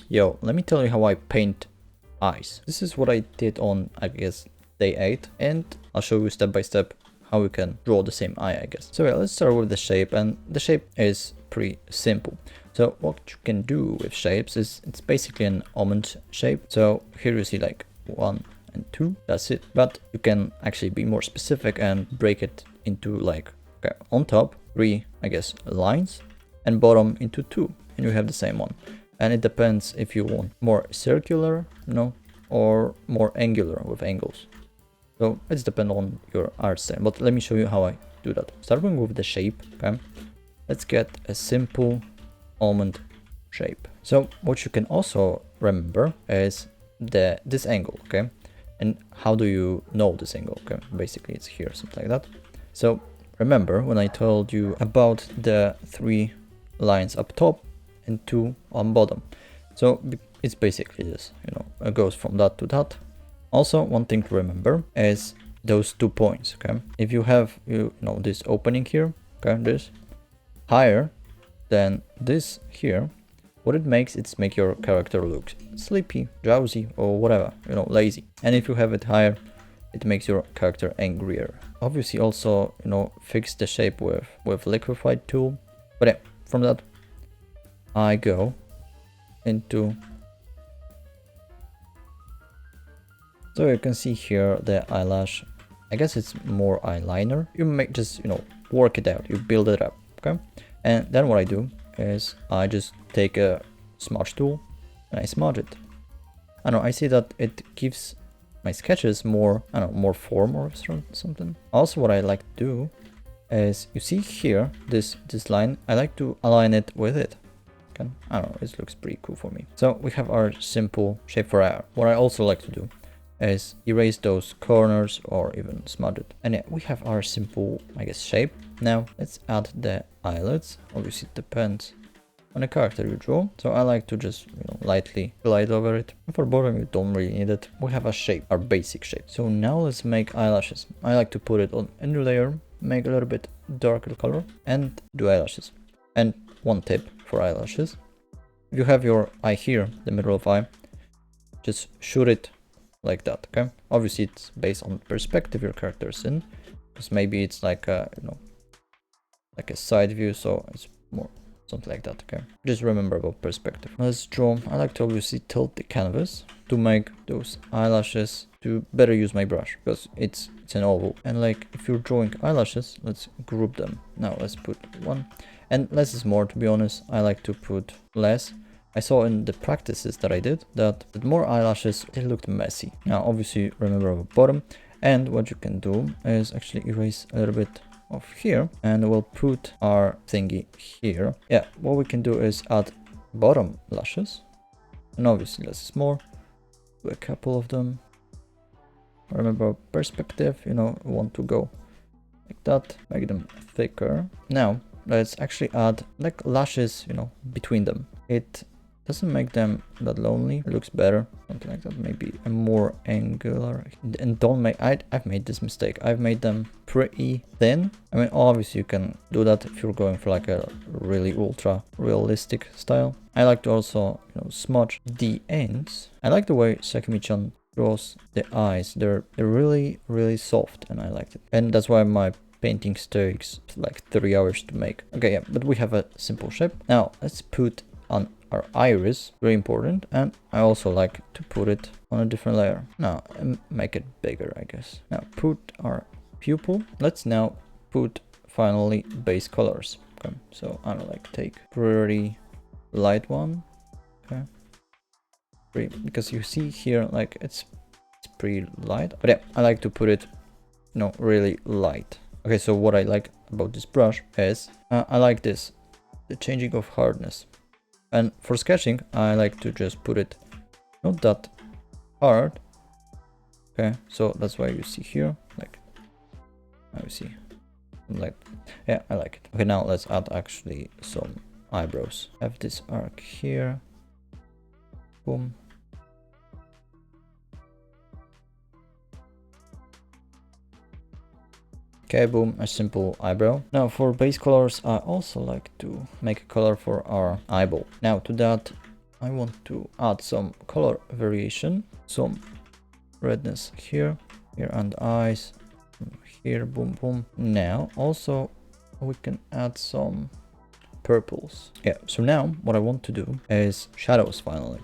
yo, let me tell you how I paint eyes. This is what I did on, I guess, day 8, and I'll show you step by step how we can draw the same eye, I guess. So yeah, let's start with the shape, and the shape is pretty simple. So what you can do with shapes is it's basically an almond shape. So here you see like 1 and 2, that's it. But you can actually be more specific and break it into like, okay, on top 3, I guess, lines, and bottom into 2, and you have the same one. And it depends if you want more circular, or more angular with angles. So it's depend on your art style, but let me show you how I do that. Starting with the shape, okay? Let's get a simple almond shape. So what you can also remember is this angle, okay? And how do you know this angle? Okay, basically it's here, something like that. So remember when I told you about the 3 lines up top and 2 on bottom. So it's basically this, it goes from that to that. Also, one thing to remember is those 2 points, okay? If you have, this opening here, okay, this higher than this here, what it makes, it's make your character look sleepy, drowsy, or whatever, lazy. And if you have it higher, it makes your character angrier. Obviously also, fix the shape with liquefied tool. But yeah, from that, I go into... So you can see here the eyelash. I guess it's more eyeliner. You make just, work it out. You build it up, okay? And then what I do is I just take a smudge tool and I smudge it. I know, I see that it gives my sketches more, more form or something. Also, what I like to do is, you see here, this line, I like to align it with it. Okay? I don't know, it looks pretty cool for me. So we have our simple shape for eye. What I also like to do is erase those corners or even smudge it. And yeah, we have our simple, I guess, shape. Now let's add the eyelids. Obviously it depends on the character you draw. So I like to just, lightly glide over it. And for bottom, you don't really need it. We have a shape, our basic shape. So now let's make eyelashes. I like to put it on a new layer, make a little bit darker color, and do eyelashes. And one tip for eyelashes: if you have your eye here, the middle of eye, just shoot it like that, okay? Obviously it's based on perspective your character is in, because maybe it's like a, like a side view, so it's more something like that, okay? Just remember about perspective. Let's draw. I like to obviously tilt the canvas to make those eyelashes, to better use my brush, because it's an oval. And like, if you're drawing eyelashes, let's group them. Now let's put 1, and less is more, to be honest. I like to put less. I saw in the practices that I did that the more eyelashes, they looked messy. Now obviously remember about bottom, and what you can do is actually erase a little bit of here, and we'll put our thingy here. Yeah, what we can do is add bottom lashes, and obviously less is more. Do a couple of them. Remember perspective, we want to go like that, make them thicker. Now let's actually add like lashes, between them. It doesn't make them that lonely. It looks better, something like that. Maybe a more angular. And don't make, I've made this mistake. I've made them pretty thin. I mean, obviously you can do that if you're going for like a really ultra realistic style. I like to also, smudge the ends. I like the way Sakimi-chan draws the eyes. They're really, really soft, and I like it. And that's why my painting takes like 3 hours to make. Okay, yeah, but we have a simple shape. Now let's put on our iris, very important, and I also like to put it on a different layer. Now make it bigger, I guess. Now put our pupil. Let's now put finally base colors. Okay, so I don't like take pretty light one. Okay, because you see here like it's pretty light, but yeah, I like to put it, really light. Okay, so what I like about this brush is I like this, the changing of hardness. And for sketching, I like to just put it not that hard. Okay, so that's why you see here, like, I see, like, yeah, I like it. Okay, now let's add actually some eyebrows. Have this arc here. Boom. Okay, boom, a simple eyebrow. Now for base colors, I also like to make a color for our eyeball. Now to that, I want to add some color variation, some redness here and eyes here, boom boom. Now also we can add some purples. Yeah, so now what I want to do is shadows finally.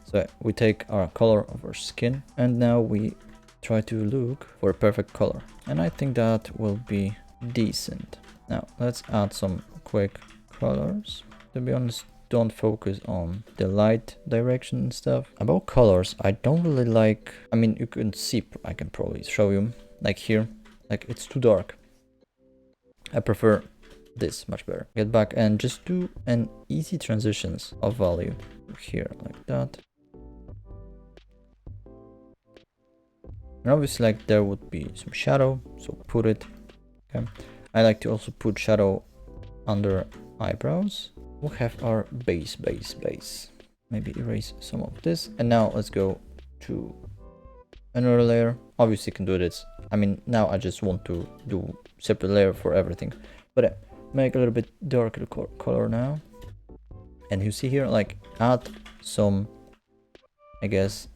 So we take our color of our skin and now we try to look for a perfect color, and I think that will be decent. Now let's add some quick colors. To be honest, don't focus on the light direction and stuff. About colors, I don't really like, I mean, you can see, I can probably show you, like here, like it's too dark. I prefer this much better. Get back and just do an easy transitions of value here, like that. And obviously, like, there would be some shadow, so put it. Okay, I like to also put shadow under eyebrows. We'll have our base. Maybe erase some of this, and now let's go to another layer. Obviously you can do this, I mean, now I just want to do separate layer for everything, but make a little bit darker color now. And you see here, like, add some, I guess,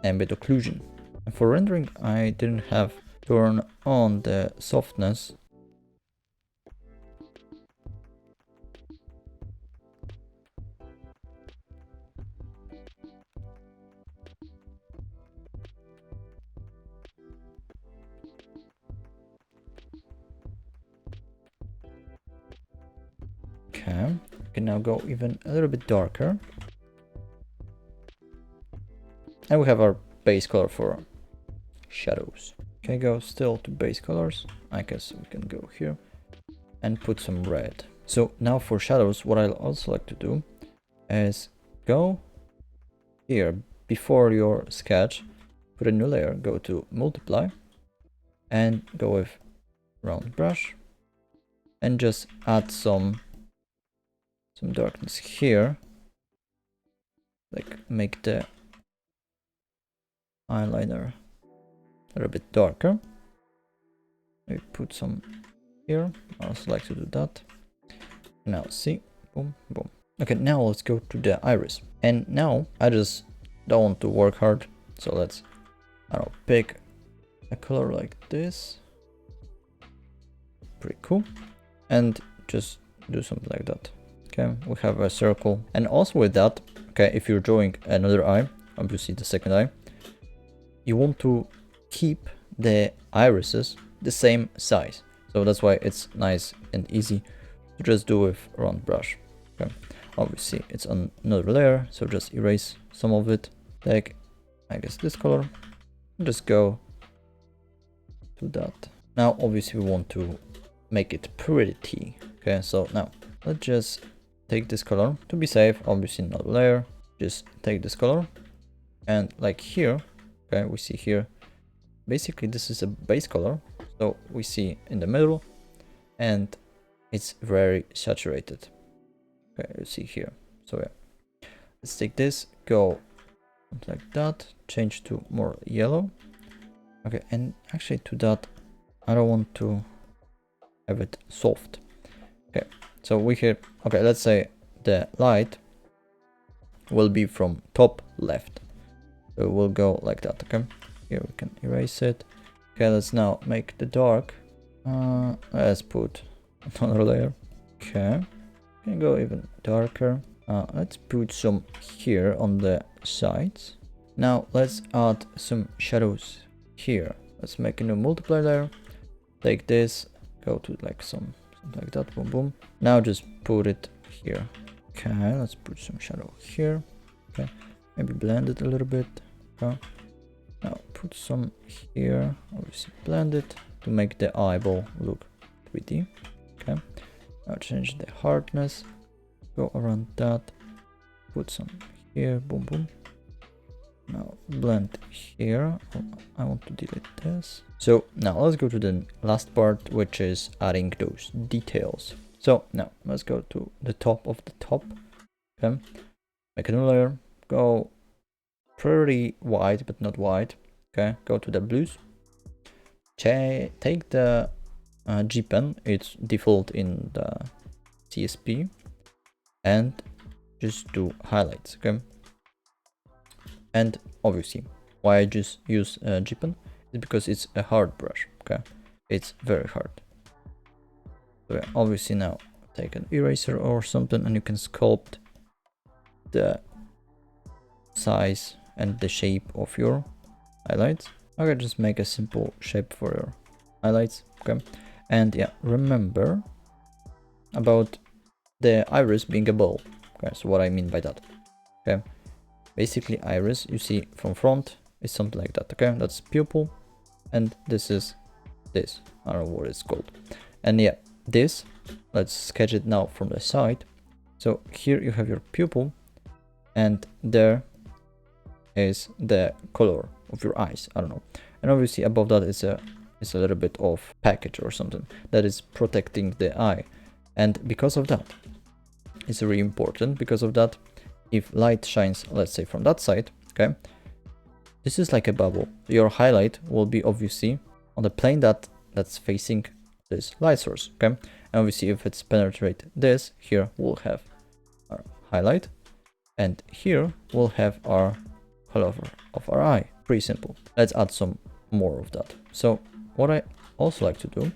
ambient occlusion. And for rendering, I didn't have turn on the softness. Okay, we can now go even a little bit darker. And we have our base color for shadows. Okay, go still to base colors. I guess we can go here and put some red. So now for shadows, what I also like to do is go here before your sketch, put a new layer, go to multiply and go with round brush and just add some darkness here, like make the eyeliner a little bit darker. Maybe put some here. I also like to do that. Now see, boom boom. Okay, now let's go to the iris, and now I just don't want to work hard, so let's, I don't know, pick a color like this, pretty cool, and just do something like that. Okay, we have a circle, and also with that, okay, if you're drawing another eye, obviously the second eye, you want to keep the irises the same size, so that's why it's nice and easy to just do with round brush. Okay, obviously it's on another layer, so just erase some of it, take, I guess, this color, and just go to that. Now obviously we want to make it pretty. Okay, so now let's just take this color to be safe, obviously not layer, just take this color, and like here, okay, we see here, basically this is a base color, so we see in the middle and it's very saturated. Okay, you see here. So yeah, let's take this, go like that, change to more yellow. Okay, and actually to that, I don't want to have it soft. Okay, so we here, okay, let's say the light will be from top left, so we'll go like that. Okay, here we can erase it. Okay, let's now make the dark, let's put another layer. Okay, can go even darker. Let's put some here on the sides. Now let's add some shadows here. Let's make a new multiply layer, take this, go to like something like that, boom boom. Now just put it here. Okay, let's put some shadow here. Okay, maybe blend it a little bit. Okay, now put some here, obviously blend it to make the eyeball look 3D. Okay, now change the hardness, go around that, put some here, boom boom. Now blend here. Oh, I want to delete this. So now let's go to the last part, which is adding those details. So now let's go to the top of the top. Okay, make a new layer, go pretty white but not white. Okay, go to the blues, take the G pen, it's default in the CSP, and just do highlights, okay? And obviously, why I just use Jipen is because it's a hard brush, okay? It's very hard. So yeah, obviously now take an eraser or something and you can sculpt the size and the shape of your highlights. Okay, just make a simple shape for your highlights, okay? And yeah, remember about the iris being a ball. Okay, so what I mean by that, okay? Basically iris, you see from front is something like that, okay? That's pupil, and this is this. I don't know what it's called. And yeah, this, let's sketch it now from the side. So here you have your pupil, and there is the color of your eyes. I don't know. And obviously above that is a little bit of package or something that is protecting the eye. And because of that, it's really important. Because of that, if light shines, let's say from that side, okay, this is like a bubble. Your highlight will be obviously on the plane that's facing this light source, okay? And obviously if it's penetrate this, here we'll have our highlight, and here we'll have our color of our eye. Pretty simple. Let's add some more of that. So what I also like to do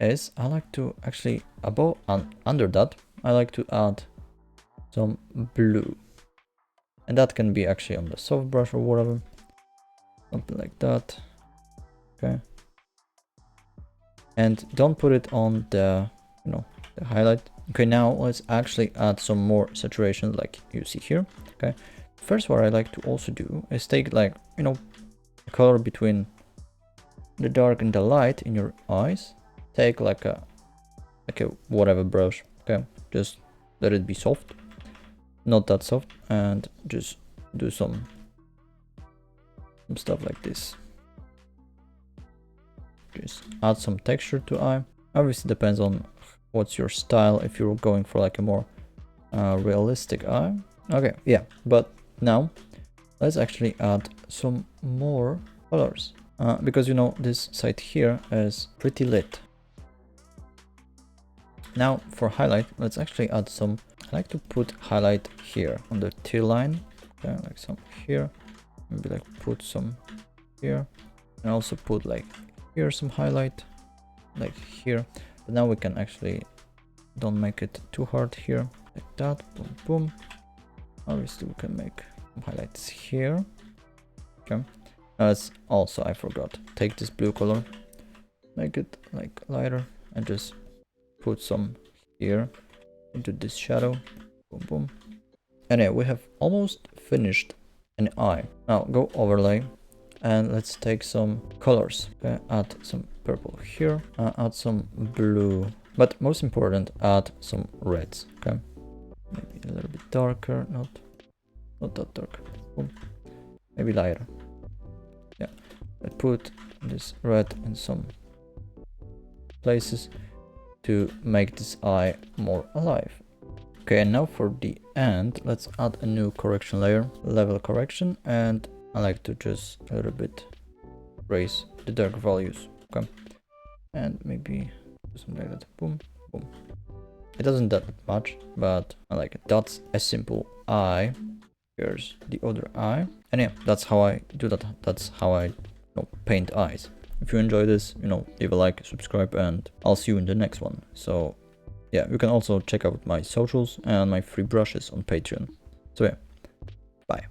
is I like to actually above and under that, I like to add some blue, and that can be actually on the soft brush or whatever, something like that, okay? And don't put it on the, you know, the highlight. Okay, now let's actually add some more saturation like you see here, okay? First, what I like to also do is take, like, you know, the color between the dark and the light in your eyes. Take like a whatever brush, okay? Just let it be soft, not that soft, and just do some stuff like this. Just add some texture to eye. Obviously depends on what's your style, if you're going for like a more realistic eye. Okay, yeah, but now let's actually add some more colors, because you know this side here is pretty lit. Now for highlight, let's actually add some. I like to put highlight here on the tear line, okay, like some here, maybe like put some here, and also put like here some highlight, like here. But now we can actually don't make it too hard here, like that. Boom, boom. Obviously we can make some highlights here, okay? Now let's also, I forgot, take this blue color, make it like lighter, and just put some here into this shadow. Boom, boom. And yeah, we have almost finished an eye. Now go overlay, and let's take some colors, okay? Add some purple here, add some blue, but most important, add some reds, okay? Maybe a little bit darker, not that dark. Boom. Maybe lighter. Yeah, I put this red in some places to make this eye more alive. Okay, and now for the end, let's add a new correction layer, level correction, and I like to just a little bit raise the dark values, okay? And maybe do something like that. Boom, boom. It doesn't that much, but I like it. That's a simple eye. Here's the other eye, and yeah, that's how I do that. That's how I, you know, paint eyes. If you enjoy this, you know, leave a like, subscribe, and I'll see you in the next one. So yeah, you can also check out my socials and my free brushes on Patreon. So yeah, bye.